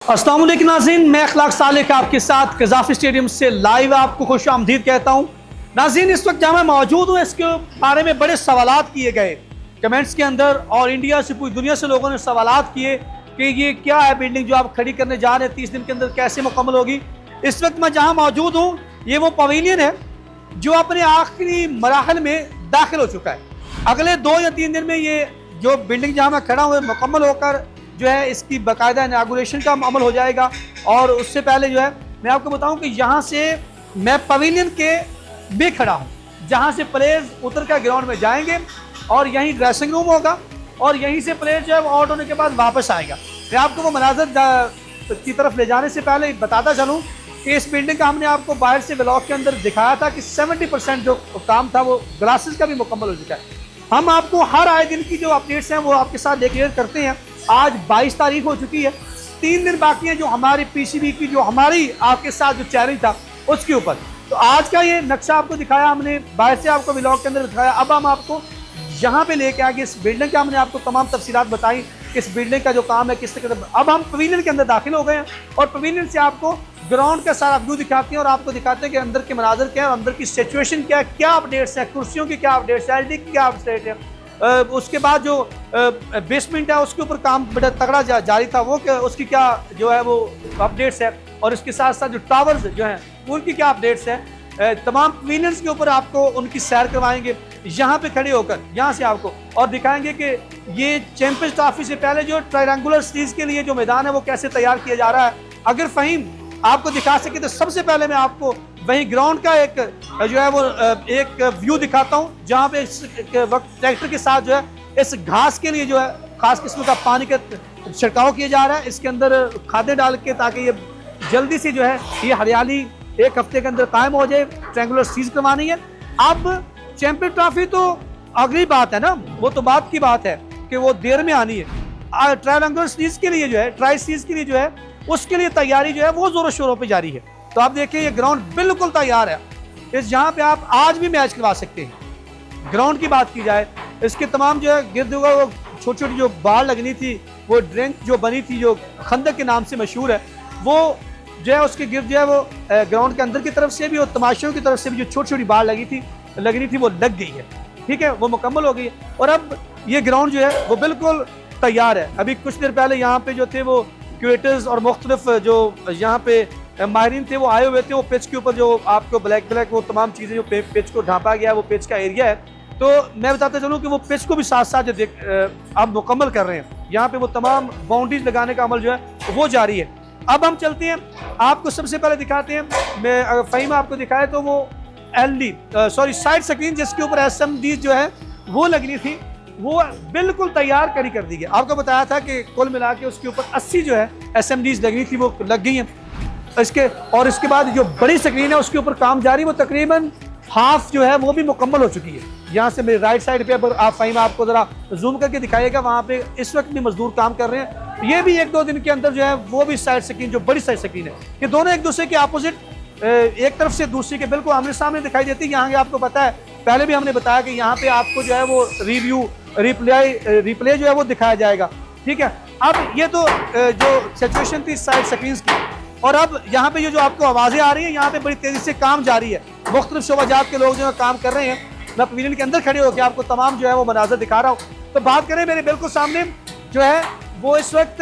अस्सलाम वालेकुम नाज़रीन, मैं अखलाक सालिक आपके साथ कज़ाफ़ी स्टेडियम से लाइव आपको खुश आमदीद कहता हूँ। नाज़रीन, इस वक्त जहाँ मैं मौजूद हूँ इसके बारे में बड़े सवालात किए गए कमेंट्स के अंदर, और इंडिया से पूरी दुनिया से लोगों ने सवालात किए कि ये क्या है बिल्डिंग जो आप खड़ी करने जा रहे हैं 30 दिन के अंदर, कैसे मुकम्मल होगी। इस वक्त मैं जहाँ मौजूद हूँ ये वो पवेलियन है जो अपने आखिरी मराहल में दाखिल हो चुका है। अगले 2 या 3 दिन में ये जो बिल्डिंग जहाँ मैं खड़ा हूँ मुकम्मल होकर जो है इसकी बाकायदा इनागुरेशन का अमल हो जाएगा। और उससे पहले जो है मैं आपको बताऊं कि यहाँ से मैं पवेलियन के में खड़ा हूँ, जहाँ से प्लेयर्स उतर कर ग्राउंड में जाएंगे और यहीं ड्रेसिंग रूम होगा और यहीं से प्लेयर जो है वो आउट होने के बाद वापस आएगा। मैं आपको वो मनाज़र की तरफ ले जाने से पहले बताता चलूँ कि इस बिल्डिंग का हमने आपको बाहर से व्लॉग के अंदर दिखाया था कि 70% जो काम था वो ग्लासेस का भी मुकम्मल हो चुका है। हम आपको हर आए दिन की जो अपडेट्स हैं वो आपके साथ डिक्लेयर करते हैं। आज 22 तारीख हो चुकी है, 3 दिन बाकी है जो हमारी पीसीबी की जो हमारी आपके साथ जो चैलेंज था उसके ऊपर। तो आज का ये नक्शा आपको दिखाया हमने, बाहर से आपको व्लॉग के अंदर दिखाया। अब हम आपको यहाँ पे लेके आएंगे इस बिल्डिंग का, हमने आपको तमाम तफसीलात बताई इस बिल्डिंग का जो काम है किस तरह। अब हम पवेलियन के अंदर दाखिल हो गए हैं और पवेलियन से आपको ग्राउंड का सारा व्यू दिखाते हैं और आपको दिखाते हैं कि अंदर के मनाजर क्या है, अंदर की सिचुएशन क्या है, क्या अपडेट्स है, कुर्सियों की क्या अपडेट्स है, एलडी की क्या अपडेट है। उसके बाद जो बेसमेंट है उसके ऊपर काम बड़ा तगड़ा जारी था, वो उसकी क्या जो है वो अपडेट्स है। और इसके साथ साथ जो टावर्स जो हैं उनकी क्या अपडेट्स है। तमाम पवेलियंस के ऊपर आपको उनकी सैर करवाएंगे यहाँ पे खड़े होकर, यहाँ से आपको, और दिखाएंगे कि ये चैंपियंस ट्रॉफी से पहले जो ट्रायंगुलर सीरीज के लिए जो मैदान है वो कैसे तैयार किया जा रहा है। अगर फ़हीम आपको दिखा सके तो सबसे पहले मैं आपको वहीं ग्राउंड का एक जो है वो एक व्यू दिखाता हूँ, जहाँ पे इस वक्त ट्रैक्टर के साथ जो है इस घास के लिए जो है खास किस्म का पानी का छिड़काव किया जा रहा है। इसके अंदर खादें डाल के ताकि ये जल्दी से जो है ये हरियाली 1 हफ्ते के अंदर कायम हो जाए। ट्रायंगुलर सीरीज करवानी है। अब चैंपियन ट्रॉफी तो अगली बात है ना, वो तो बात की बात है कि वो देर में आनी है। ट्रायंगुलर सीरीज के लिए जो है, ट्राई सीरीज के लिए जो है, उसके लिए तैयारी जो है वो जोरों शोरों पे जारी है। तो आप देखिए ये ग्राउंड बिल्कुल तैयार है, इस जहाँ पे आप आज भी मैच करवा सकते हैं। ग्राउंड की बात की जाए, इसके तमाम जो है गिर्द वो छोटी छोटी जो बाढ़ लगनी थी, वो ड्रेन जो बनी थी जो खंदक के नाम से मशहूर है, वो जो है उसके गिर्द जो है वो ग्राउंड के अंदर की तरफ से भी और तमाशियों की तरफ से भी जो छोटी छोटी बाढ़ लगनी थी वो लग गई है। ठीक है, वो मुकम्मल हो गई है और अब ये ग्राउंड जो है वो बिल्कुल तैयार है। अभी कुछ देर पहले यहाँ पे जो थे वो क्यूरेटर्स और मुख्तलिफ जो यहाँ पे माहिरीन थे वो आए हुए थे। वो पिच के ऊपर जो आपको ब्लैक वो तमाम चीज़ें जो पिच को ढांपा गया है वो पिच का एरिया है। तो मैं बताता चलूँ कि वो पिच को भी साथ साथ जो अब मुकम्मल कर रहे हैं। यहाँ पे वो तमाम बाउंड्रीज लगाने का अमल जो है वो जारी है। अब हम चलते हैं, आपको सबसे पहले दिखाते हैं। मैं अगर फ़हीम आपको दिखाए तो वो साइड स्क्रीन जिसके ऊपर SMD जो है वो लगनी थी वो बिल्कुल तैयार कर दी गई। आपको बताया था कि कुल मिला के उसके ऊपर 80 जो है SMDs लगनी थी वो लग गई हैं इसके बाद जो बड़ी स्क्रीन है उसके ऊपर काम जारी, वो तकरीबन हाफ जो है वो भी मुकम्मल हो चुकी है। यहाँ से मेरे राइट साइड पे पर आप फ़हीम आपको ज़रा जूम करके दिखाइएगा, वहाँ पे इस वक्त भी मजदूर काम कर रहे हैं। ये भी 1-2 दिन के अंदर जो है वो भी साइड स्क्रीन जो बड़ी साइड स्क्रीन है, ये दोनों एक दूसरे के अपोजिट एक तरफ से दूसरे के बिल्कुल आमने सामने दिखाई देती है। यहाँ आपको पता है, पहले भी हमने बताया कि यहाँ पे आपको जो है वो रिप्ले जो है वो दिखाया जाएगा। ठीक है, अब ये तो जो सिचुएशन थी साइड स्क्रीन की, और अब यहाँ पे जो आपको आवाज़ें आ रही हैं, यहाँ पे बड़ी तेज़ी से काम जारी है। मुख्तलिफ शोबाजात के लोग जो है काम कर रहे हैं। मैं पवेलियन के अंदर खड़े होकर आपको तमाम जो है वो मनाज़र दिखा रहा हूँ। तो बात करें मेरे बिल्कुल सामने जो है वो इस वक्त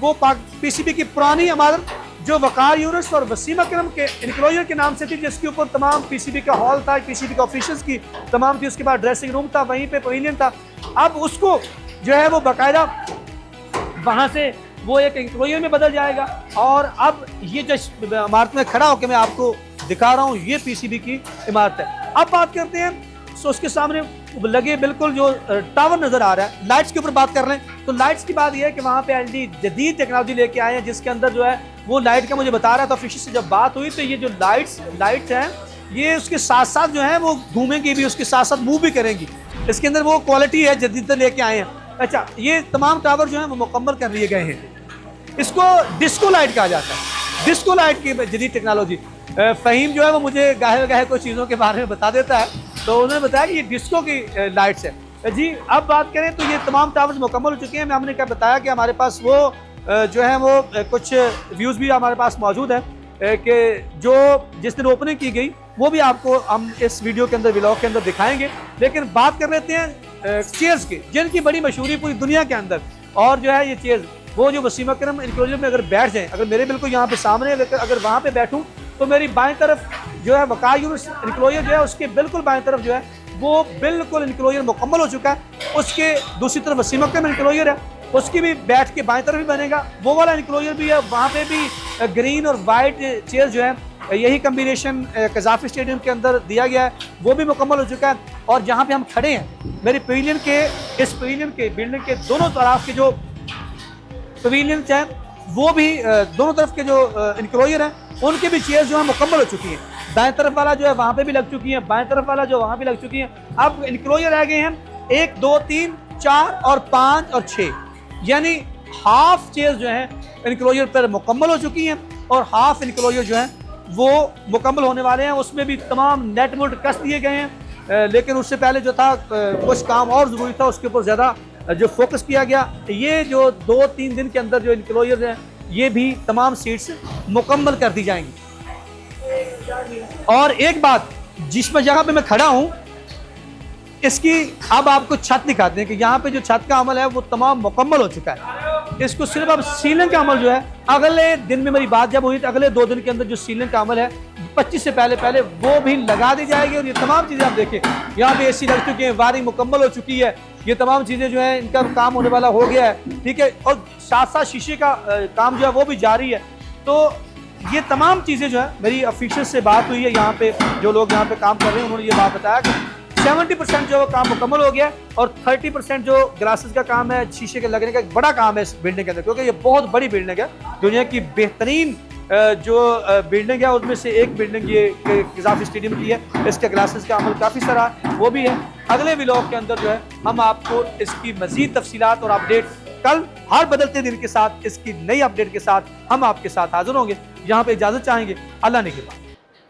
वो पीसीबी की पुरानी इमारत जो वकार यूनिट्स और वसीम अकरम के इनक्लोजर के नाम से थी, जिसके ऊपर तमाम पीसीबी का हॉल था, पीसीबी का ऑफिशियल्स की तमाम थी, उसके बाद ड्रेसिंग रूम था, वहीं पे पवेलियन था। अब उसको जो है वो बाकायदा वहाँ से वो एक इंक्लोजर में बदल जाएगा। और अब ये जो इमारत में खड़ा होकर मैं आपको दिखा रहा हूँ ये पीसीबी की इमारत है। अब बात करते हैं तो उसके सामने लगे बिल्कुल जो टावर नजर आ रहा है। लाइट्स के ऊपर बात कर रहे हैं तो लाइट्स की बात यह है कि वहाँ पे एलडी जदीद टेक्नोलॉजी लेके आए हैं, जिसके अंदर जो है वो लाइट का मुझे बता रहा था ऑफिशियल से जब बात हुई, तो ये जो लाइट्स हैं ये उसके साथ साथ जो है वो घूमेंगी भी, उसके साथ साथ मूव भी करेंगी। इसके अंदर वो क्वालिटी है जदीद लेके आए हैं। अच्छा, ये तमाम टावर जो है वो मुकम्मल कर लिए गए हैं। इसको डिस्को लाइट कहा जाता है, डिस्को लाइट की जदीद टेक्नोलॉजी। फ़हीम जो है वो मुझे गाहे कुछ चीज़ों के बारे में बता देता है, तो उन्होंने बताया कि ये डिस्को की लाइट्स है जी। अब बात करें तो ये तमाम टावर्स मुकम्मल हो चुके हैं। हमने क्या बताया कि हमारे पास वो जो है वो कुछ व्यूज़ भी हमारे पास मौजूद है कि जो जिस दिन ओपनिंग की गई वो भी आपको हम इस वीडियो के अंदर व्लॉग के अंदर दिखाएंगे। लेकिन बात कर लेते हैं चेयर्स की, जिनकी बड़ी मशहूरी पूरी दुनिया के अंदर। और जो है ये चेयर्स, वो जो वसीम अकरम इंक्लोजर में अगर बैठ जाएं, अगर मेरे बिल्कुल यहाँ पे सामने अगर वहाँ पे बैठूँ तो मेरी बाएं तरफ जो है वक़ार यूनिस इंक्लोजर जो है उसके बिल्कुल बाएं तरफ जो है वो बिल्कुल इंक्लोजर मुकम्मल हो चुका है। उसके दूसरी तरफ वसीम अकरम इंक्लोजर है, उसकी भी बैठ के बाएं तरफ भी बनेगा, वो वाला इंक्लोजर भी है। वहाँ पे भी ग्रीन और वाइट चेयर जो है यही कम्बिनेशन कज़ाफ़ी स्टेडियम के अंदर दिया गया है, वो भी मुकम्मल हो चुका है। और जहाँ पे हम खड़े हैं मेरी पवेलियन के, इस पवेलियन के बिल्डिंग के दोनों तरफ के जो पवेलियन हैं वो भी दोनों तरफ के जो इंक्लोजर हैं उनके भी चेयर जो है मुकम्मल हो चुकी हैं। दाएं तरफ वाला जो है वहाँ पे भी लग चुकी है, बाएं तरफ वाला जो वहाँ भी लग चुकी है। अब इंक्लोजर रह गए हैं 1 2 3 4 और 5 और 6, यानी हाफ चेयर जो है इंक्लोजर पर मुकम्मल हो चुकी हैं और हाफ इंक्लोजर जो है वो मुकम्मल होने वाले हैं। उसमें भी तमाम नेट बोल्ट कस दिए गए हैं, लेकिन उससे पहले जो था कुछ काम और ज़रूरी था, उसके ऊपर ज़्यादा जो फोकस किया गया। ये जो 2-3 दिन के अंदर जो इंक्लोजर हैं ये भी तमाम सीट्स मुकम्मल कर दी जाएंगी। और एक बात, जिस जगह पे मैं खड़ा हूँ इसकी अब आपको छत दिखाते हैं कि यहाँ पे जो छत का अमल है वो तमाम मुकम्मल हो चुका है। इसको सिर्फ अब सीलिंग का अमल जो है अगले दिन में, मेरी बात जब हुई तो अगले 2 दिन के अंदर जो सीलिंग का अमल है 25 से पहले वो भी लगा दी जाएगी। और ये तमाम चीज़ें आप देखें, यहाँ पे AC लग चुकी है, वायरिंग मुकम्मल हो चुकी है, ये तमाम चीज़ें जो है इनका काम होने वाला हो गया है, ठीक है। और साथ साथ शीशे का काम जो है वो भी जारी है। तो ये तमाम चीज़ें जो है मेरी ऑफिशियल से बात हुई है, यहाँ पे जो लोग यहाँ पे काम कर रहे हैं उन्होंने ये बात बताया कि 70% जो काम मुकम्मल हो गया और 30% जो ग्लासेस का काम है, शीशे के लगने का एक बड़ा काम है इस बिल्डिंग के अंदर, क्योंकि ये बहुत बड़ी बिल्डिंग है। दुनिया की बेहतरीन जो बिल्डिंग है उसमें से एक बिल्डिंग ये कज़ाफ़ी स्टेडियम की है। इसके ग्लासेस का अमल काफ़ी सारा वो भी है। अगले व्लॉग के अंदर जो है हम आपको इसकी मज़ीद तफसीलात और अपडेट कल हर बदलते दिन के साथ, इसकी नई अपडेट के साथ हम आपके साथ हाजिर होंगे। यहाँ पे इजाज़त चाहेंगे, अल्लाह ने के बाद।